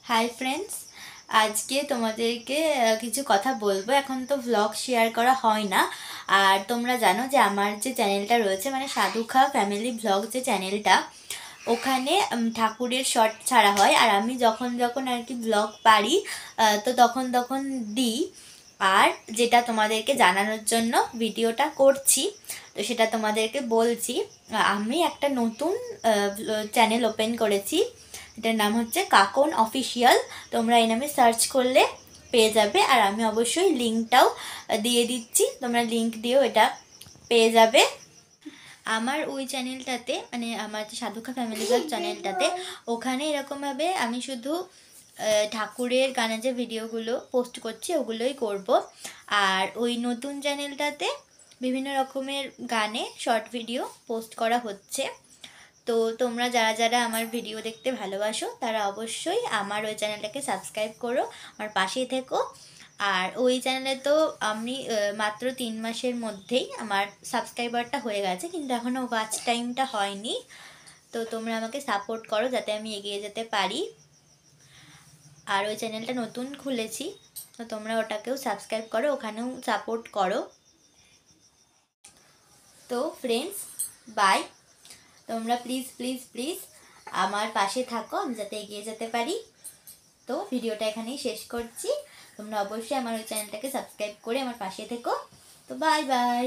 Hi friends, আজকে তোমাদেরকে কিছু কথা বলবো। এখন তো ভ্লগ শেয়ার করা হয় না, আর তোমরা জানো যে আমার যে চ্যানেলটা রয়েছে মানে সাধুখা ফ্যামিলি ভ্লগ যে চ্যানেলটা, ওখানে ঠাকুরের শর্ট ছাড়া হয়। আর আমি যখন যখন আর কি ভ্লগ পারি তো তখন তখন দিই। আর যেটা তোমাদেরকে জানানোর জন্য ভিডিওটা করছি, তো সেটা তোমাদেরকে বলছি। আমি একটা নতুন চ্যানেল ওপেন করেছি, এটার নাম হচ্ছে কাকন অফিসিয়াল। তোমরা এই নামে সার্চ করলে পেয়ে যাবে, আর আমি অবশ্যই লিঙ্কটাও দিয়ে দিচ্ছি, তোমরা লিঙ্ক দিয়েও এটা পেয়ে যাবে। আমার ওই চ্যানেলটাতে মানে আমার যে সাধুখা ফ্যামিলি ব্লগ চ্যানেলটাতে, ওখানে এরকমভাবে আমি শুধু ঠাকুরের গানে যে ভিডিওগুলো পোস্ট করছি ওগুলোই করব। আর ওই নতুন চ্যানেলটাতে বিভিন্ন রকমের গানে শর্ট ভিডিও পোস্ট করা হচ্ছে। তো তোমরা যারা যারা আমার ভিডিও দেখতে ভালোবাসো তারা অবশ্যই আমার ওই চ্যানেলটাকে সাবস্ক্রাইব করো, আমার পাশেই থেকো। আর ওই চ্যানেলে তো আমি মাত্র 3 মাসের মধ্যেই আমার সাবস্ক্রাইবারটা হয়ে গেছে, কিন্তু এখনও ওয়াচ টাইমটা হয়নি। তো তোমরা আমাকে সাপোর্ট করো যাতে আমি এগিয়ে যেতে পারি। আর ওই চ্যানেলটা নতুন খুলেছি, তো তোমরা ওটাকেও সাবস্ক্রাইব করো, ওখানেও সাপোর্ট করো। তো ফ্রেন্ডস, বাই। তোমরা প্লিজ প্লিজ প্লিজ আমার পাশে থাকো, আমি যাতে এগিয়ে যেতে পারি। তো ভিডিওটা এখানেই শেষ করছি। তোমরা অবশ্যই আমার ওই চ্যানেলটাকে সাবস্ক্রাইব করে আমার পাশে থেকো। তো বাই বাই।